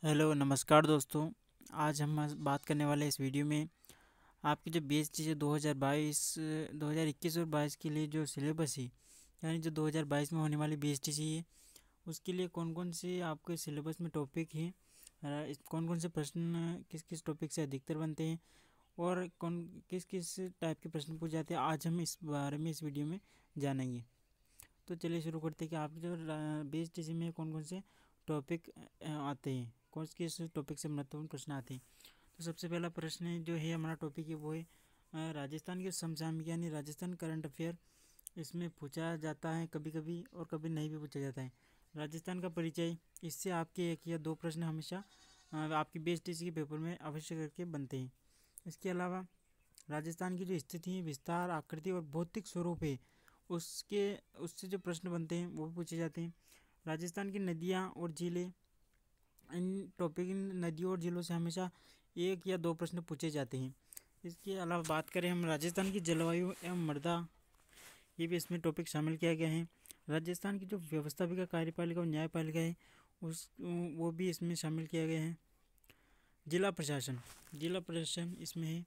Hello नमस्कार दोस्तों। आज हम बात करने वाले हैं इस वीडियो में आपकी जो बीएसटी जो 2022 2021 और 22 के लिए जो सिलेबस है, यानी जो 2022 में होने वाली बीएसटी है उसके लिए कौन कौन से आपके सिलेबस में टॉपिक हैं, कौन कौन से प्रश्न किस किस टॉपिक से अधिकतर बनते हैं और कौन किस किस टाइप के प्रश्न पूछ जाते हैं, आज हम इस बारे में इस वीडियो में जानेंगे। तो चलिए शुरू करते हैं कि आपके जो बीएसटी में कौन कौन से टॉपिक आते हैं, कौन किस टॉपिक से महत्वपूर्ण प्रश्न आते हैं। तो सबसे पहला प्रश्न जो है हमारा टॉपिक है वो है राजस्थान के समसामयिक यानी राजस्थान करंट अफेयर। इसमें पूछा जाता है कभी कभी और कभी नहीं भी पूछा जाता है। राजस्थान का परिचय, इससे आपके एक या दो प्रश्न हमेशा आपकी बीएसटीसी के पेपर में अवश्य करके बनते हैं। इसके अलावा राजस्थान की जो स्थिति, विस्तार, आकृति और भौतिक स्वरूप है उसके उससे जो प्रश्न बनते हैं वो भी पूछे जाते हैं। राजस्थान की नदियाँ और झीलें, इन टॉपिक इन नदियों और झीलों से हमेशा एक या दो प्रश्न पूछे जाते हैं। इसके अलावा बात करें हम राजस्थान की जलवायु एवं मृदा, ये भी इसमें टॉपिक शामिल किया गया है। राजस्थान की जो व्यवस्थापिका, कार्यपालिका और न्यायपालिका है उस वो भी इसमें शामिल किया गया है। जिला प्रशासन इसमें है।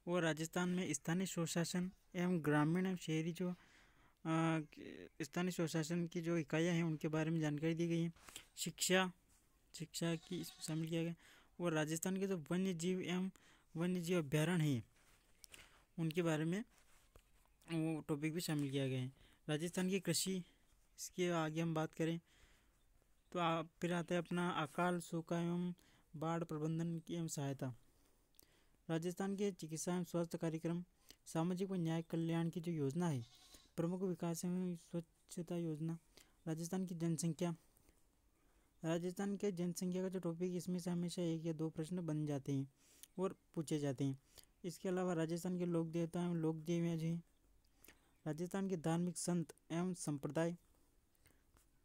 और राजस्थान में स्थानीय स्वशासन एवं ग्रामीण एवं शहरी जो स्थानीय स्वशासन की जो इकाइयाँ हैं उनके बारे में जानकारी दी गई है। शिक्षा की इसमें शामिल किया गया। और राजस्थान के जो वन्य जीव अभ्यारण्य हैं उनके बारे में वो टॉपिक भी शामिल किया गया है। राजस्थान की कृषि, इसके आगे हम बात करें तो फिर आता है अपना अकाल, सूखा एवं बाढ़ प्रबंधन की एवं सहायता। राजस्थान के चिकित्सा एवं स्वास्थ्य कार्यक्रम, सामाजिक व न्याय कल्याण की जो योजना है, प्रमुख विकास एवं स्वच्छता योजना। राजस्थान के जनसंख्या का जो टॉपिक, इसमें से हमेशा एक या दो प्रश्न बन जाते हैं और पूछे जाते हैं। इसके अलावा राजस्थान के लोक देवता एवं लोक देवियाँ जी, राजस्थान के धार्मिक संत एवं संप्रदाय,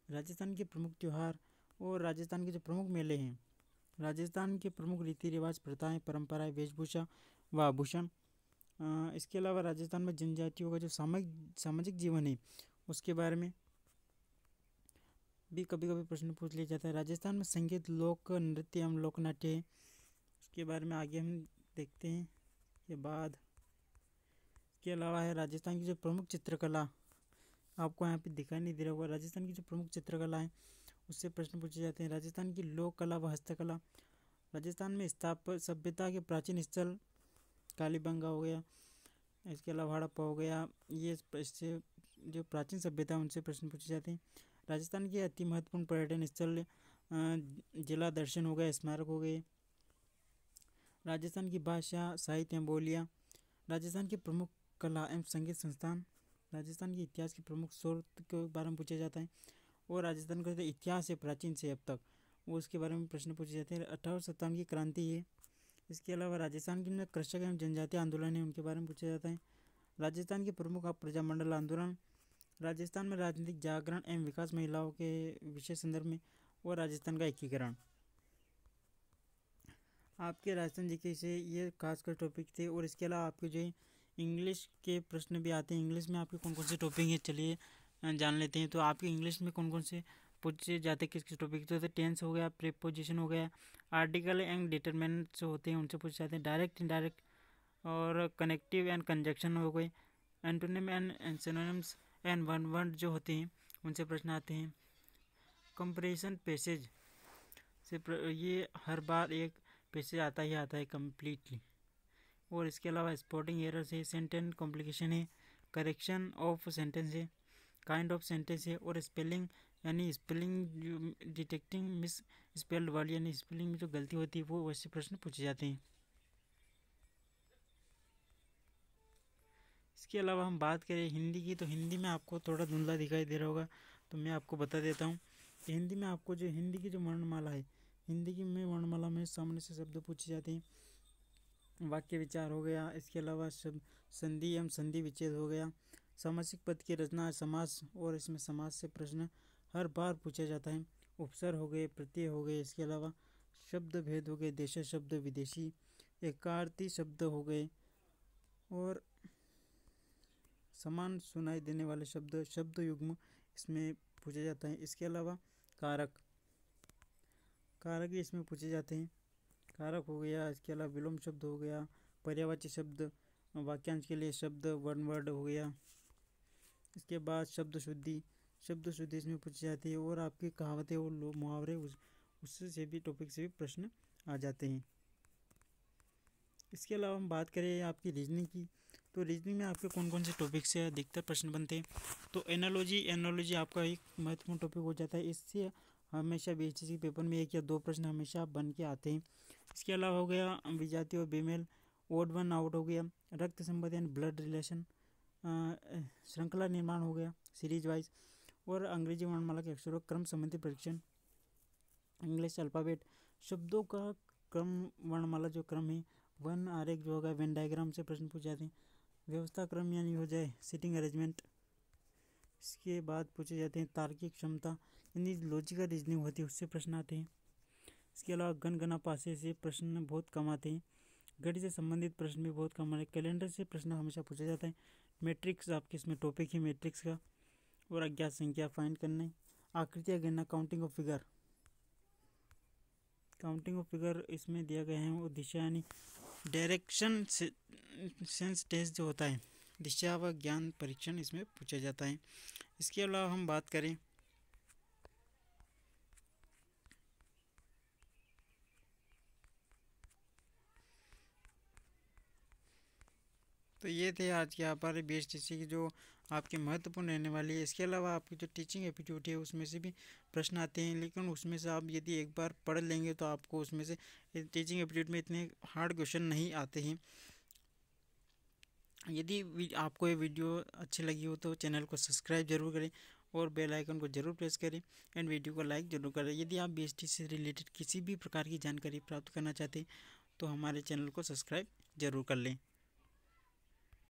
राजस्थान के प्रमुख त्यौहार और राजस्थान के जो प्रमुख मेले हैं, राजस्थान के प्रमुख रीति रिवाज, प्रथाएं, परंपराएं, वेशभूषा व आभूषण। इसके अलावा राजस्थान में जनजातियों का जो सामाजिक जीवन है उसके बारे में भी कभी कभी प्रश्न पूछ लिया जाता है। राजस्थान में संगीत, लोक नृत्य एवं लोक नाट्य है, उसके बारे में आगे हम देखते हैं के बाद। इसके अलावा है राजस्थान की जो प्रमुख चित्रकला, आपको यहाँ पे दिखाई नहीं दे रहा होगा, राजस्थान की जो प्रमुख चित्रकला है उससे प्रश्न पूछे जाते हैं। राजस्थान की लोक कला व हस्तकला, राजस्थान में सभ्यता के प्राचीन स्थल कालीबंगा हो गया, इसके अलावा हड़प्पा हो गया, ये इससे जो प्राचीन सभ्यता उनसे प्रश्न पूछे जाते हैं। राजस्थान के अति महत्वपूर्ण पर्यटन स्थल जिला दर्शन हो गए, स्मारक हो गए। राजस्थान की भाषा, साहित्य एवं बोलियाँ, राजस्थान के प्रमुख कला एवं संगीत संस्थान, राजस्थान के इतिहास के प्रमुख स्रोत के बारे में पूछा जाता है। और राजस्थान का जो इतिहास है प्राचीन से अब तक, वो उसके बारे में प्रश्न पूछे जाते हैं। 1857 की क्रांति है। इसके अलावा राजस्थान के जो कृषक एवं जनजातीय आंदोलन है उनके बारे में पूछा जाता है। राजस्थान के प्रमुख प्रजामंडल आंदोलन, राजस्थान में राजनीतिक जागरण एवं विकास, महिलाओं के विषय संदर्भ में, और राजस्थान का एकीकरण। आपके राजस्थान जीके से ये खासकर टॉपिक थे। और इसके अलावा आपके जो इंग्लिश के प्रश्न भी आते हैं। इंग्लिश में आपके कौन कौन से टॉपिक हैं चलिए जान लेते हैं। तो आपके इंग्लिश में कौन कौन से पूछे जाते हैं, किस किस टॉपिक, तो टेंस हो गया, प्रीपोजिशन हो गया, आर्टिकल एंड डिटरमिनेंट्स होते हैं उनसे पूछे जाते हैं, डायरेक्ट इनडायरेक्ट और कनेक्टिव एंड कंजक्शन हो गए, antonym and synonyms and one word जो होते हैं उनसे प्रश्न आते हैं। कंपैरिजन पैसेज से ये हर बार एक पैसेज आता ही आता है कम्प्लीटली। और इसके अलावा स्पॉटिंग एरर्स है, सेंटेंस कॉम्प्लिकेशन है, करेक्शन ऑफ सेंटेंस है, काइंड ऑफ सेंटेंस है, और स्पेलिंग यानी spelling detecting miss spelled word यानी स्पेलिंग में जो गलती होती है वो वैसे प्रश्न पूछे जाते हैं। इसके अलावा हम बात करें हिंदी की, तो हिंदी में आपको थोड़ा धुंधला दिखाई दे रहा होगा, तो मैं आपको बता देता हूँ कि हिंदी में आपको जो हिंदी की जो वर्णमाला है, हिंदी की में वर्णमाला में सामने से शब्द पूछे जाते हैं। वाक्य विचार हो गया, इसके अलावा शब्द संधि एवं संधि विच्छेद हो गया, सामासिक पद की रचना, समास, और इसमें समास से प्रश्न हर बार पूछा जाता है। उपसर्ग हो गए, प्रत्यय हो गए, इसके अलावा शब्द भेद हो गए, देश शब्द, विदेशी, एकार्थी शब्द हो गए, और समान सुनाई देने वाले शब्द, शब्द युग्म इसमें पूछा जाता है। इसके अलावा कारक कारक भी इसमें पूछे जाते हैं। कारक हो गया, इसके अलावा विलोम शब्द हो गया, पर्यायवाची शब्द, वाक्यांश के लिए शब्द, वन वर्ड हो गया। इसके बाद शब्द शुद्धि इसमें पूछी जाती है, और आपकी कहावतें और मुहावरे उससे भी टॉपिक से भी प्रश्न आ जाते हैं। इसके अलावा हम बात करें आपकी रीजनिंग की, तो रीजनिंग में आपके कौन कौन से टॉपिक से अधिकतर प्रश्न बनते हैं। तो एनालॉजी आपका एक महत्वपूर्ण टॉपिक हो जाता है। इससे हमेशा बीएचएससी पेपर में 1 या 2 प्रश्न हमेशा बन के आते हैं। इसके अलावा हो गया विजातीय और बेमेल, ओड वन आउट हो गया, रक्त संबंध यानी ब्लड रिलेशन, श्रृंखला निर्माण हो गया सीरीज वाइज, और अंग्रेजी वर्णमाला के अक्षरों क्रम संबंधी परीक्षण, इंग्लिश अल्फ़ाबेट, शब्दों का क्रम, वर्णमाला जो क्रम है, वन आरेख जो होगा, वेन डायग्राम से प्रश्न पूछे जाते हैं, व्यवस्था क्रम यानी हो जाए सीटिंग अरेंजमेंट। इसके बाद पूछे जाते हैं तार्किक क्षमता यानी लॉजिकल रीजनिंग होती है, उससे प्रश्न आते हैं। इसके अलावा गणगणा पासे से प्रश्न बहुत कम आते हैं। गणित से संबंधित प्रश्न भी बहुत कम आते हैं। कैलेंडर से प्रश्न हमेशा पूछा जाता है। मैट्रिक्स आपके इसमें टॉपिक है मैट्रिक्स का, और अज्ञात संख्या फाइंड करना, आकृतियाँ गिनना, काउंटिंग ऑफ फिगर इसमें दिया गया है। और दिशा यानी डायरेक्शन सेंस टेस्ट जो होता है, दिशा व ज्ञान परीक्षण इसमें पूछा जाता है। इसके अलावा हम बात करें तो ये थे आज के हमारे बीएचटीसी की जो आपके महत्वपूर्ण रहने वाली है। इसके अलावा आपकी जो टीचिंग एप्टीट्यूड है उसमें से भी प्रश्न आते हैं, लेकिन उसमें से आप यदि एक बार पढ़ लेंगे तो आपको उसमें से टीचिंग एप्टीट्यूड में इतने हार्ड क्वेश्चन नहीं आते हैं। यदि आपको ये वीडियो अच्छी लगी हो तो चैनल को सब्सक्राइब जरूर करें और बेल आइकन को जरूर प्रेस करें, एंड वीडियो को लाइक जरूर करें। यदि आप बीएचटीसी से रिलेटेड किसी भी प्रकार की जानकारी प्राप्त करना चाहते हैं तो हमारे चैनल को सब्सक्राइब जरूर कर लें।